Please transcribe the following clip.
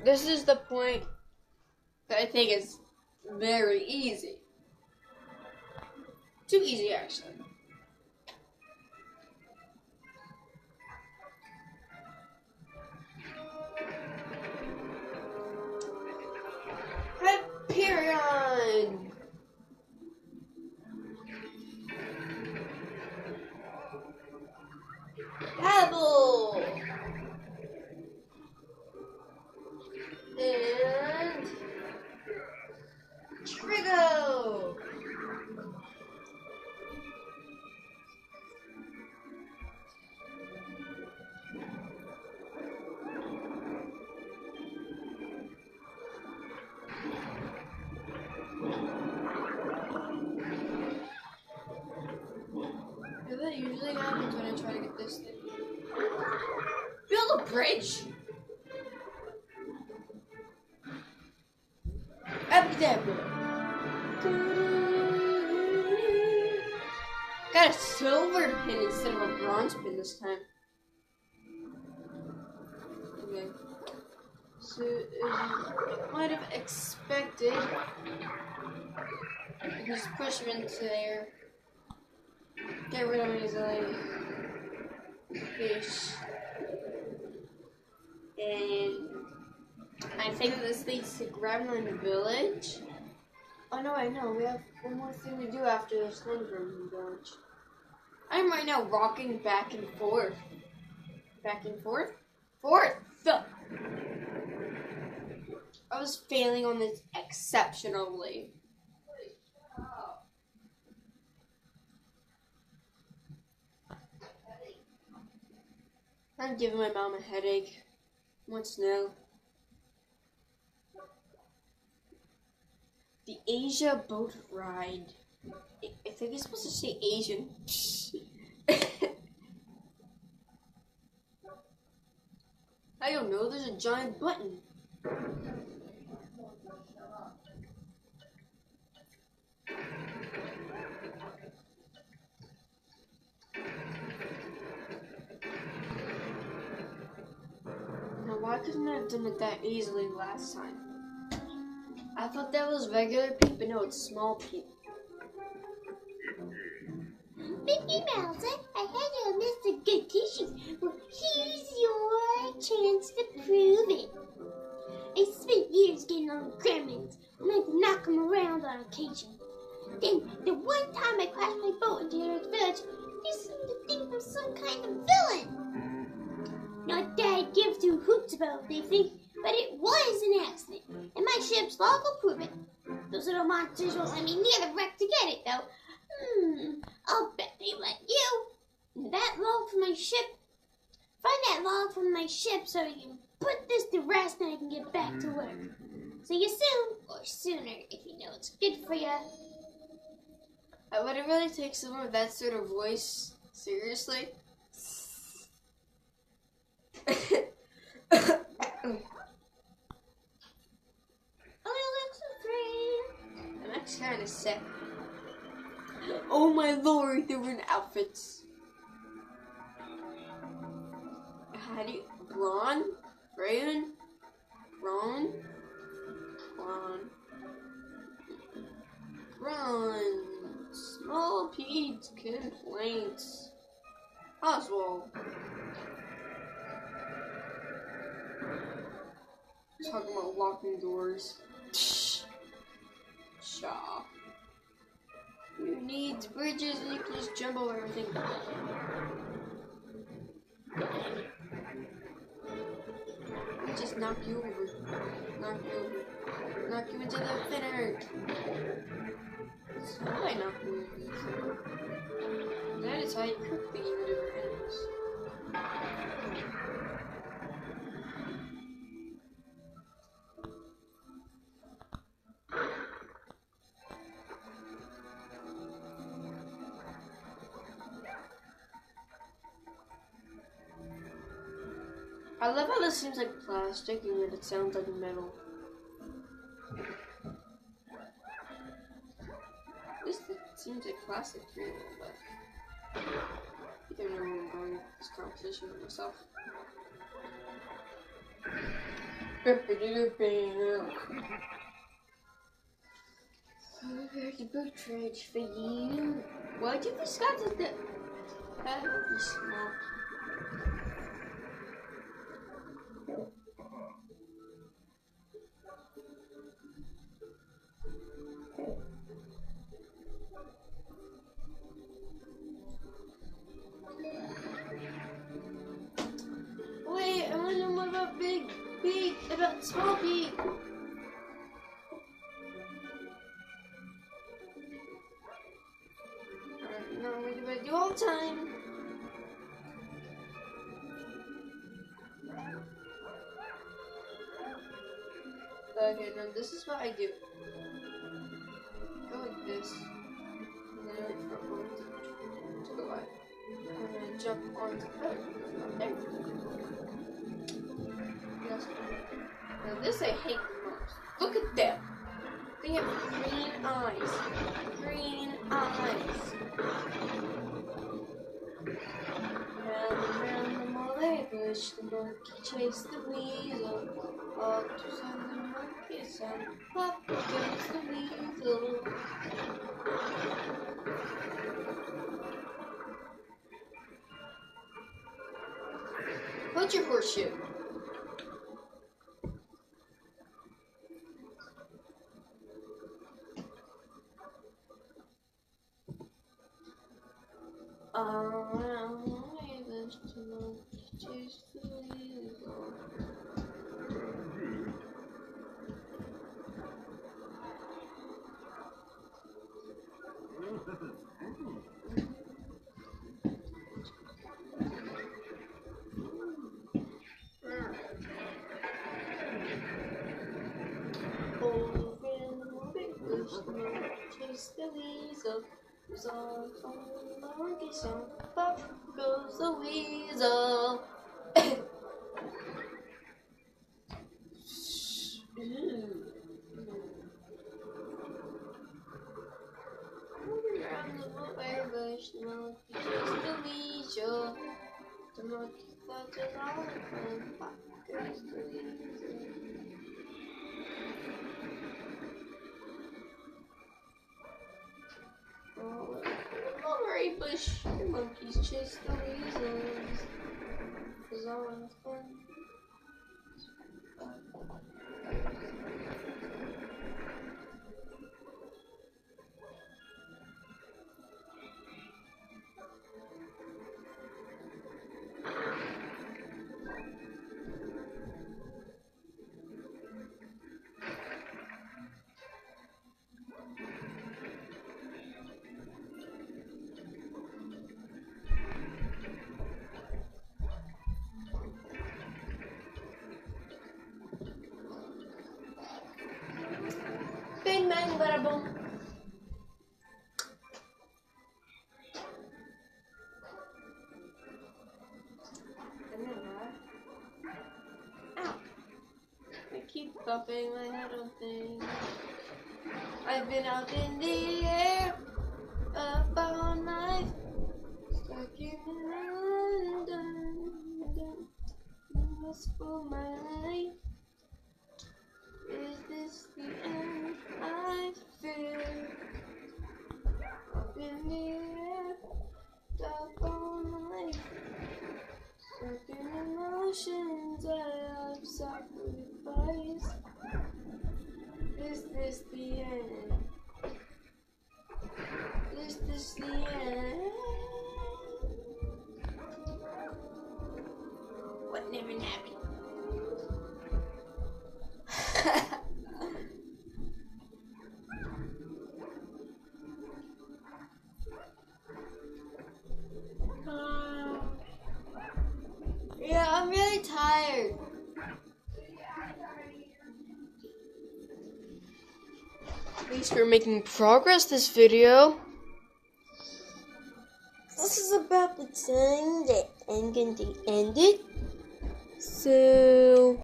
This is the point that I think is very easy. Too easy, actually. Hyperion! Apple! And Trigo! That usually happens when I try to get this thing. Build a bridge! Got a silver pin instead of a bronze pin this time. Okay. So, as you might have expected, you can just push him into there. Get rid of him easily. Fish. And I think this leads to Gremlin Village. Oh no, I know. We have one more thing to do after this one Gremlin Village. I'm right now rocking back and forth. Back and forth? Forth! I was failing on this exceptionally. I'm giving my mom a headache. What's new? The Asia boat ride. I think you're supposed to say Asian. I don't know, there's a giant button. Now why couldn't I have done it that easily last time? I thought that was regular Pete, but no, it's small Pete. Mickey Mouse, I had you a Mr. Good Dishes. Well, here's your chance to prove it. I spent years getting on gremlins. I had to knock them around on occasion. Then, the one time I crashed my boat into Eric's village, they seemed to think I'm some kind of villain. Not that I give two hoots about what they think, but it was an accident, and my ship's log will prove it. Those little monsters won't let me near the wreck to get it, though. I'll bet they let you. That log from my ship. Find that log from my ship so you can put this to rest and I can get back to work. See you soon, or sooner, if you know it's good for you. Would it really take someone with that sort of voice seriously? I'm actually kind of sick. Oh my lord, they were in outfits. How do you... Brawn? Braun? Braun? Braun. Braun. Small Pete's complaints. Oswald. Talking about locking doors. Shaw. You need bridges and you can just jump over everything. Let me just knock you over. Knock you over. Knock you into the thin earth. How do I knock you over? That is how you cook the game of enemies. I love how this seems like plastic and yet it sounds like metal. This seems like plastic to me a little bit. I think I'm never going to this competition with myself. Happy birthday for you. Why'd you discuss that? That would be small. Wait, I want to know more about big peak, about small peak. No, we do all the time. Okay, now this is what I do. Go like this. And then I wait for a moment to go by. And then jump onto the boat. Okay? Yes. Now this I hate the most. Look at them. They have green eyes. Green eyes. Round and round the mole they push, the monkey chased the weasel. Up to send the monkey son, up against the weasel. What's your horseshoe? Around the neighbors to monkey chase the weasel. Over in the big bush, the monkey chased the weasel. Song from the monkey song, pop goes the weasel. Around the blueberry bush, the monkey chased the weasel. The monkey thought it all fun, pop goes the weasel. Blueberry bush, the monkeys chase the weasels. It's all fun. Bing bang bada boom. Ow. I keep bumping my head on things. I've been out in the air, up all night, stuck in London, for my life. Is this the end I fear? Up in the air, dark all night, stuck in emotions I've sacrificed. Is this the end? Is this the end? What never happened? Yeah, I'm really tired. At least we're making progress this video. This is about the time that I'm going to end it. So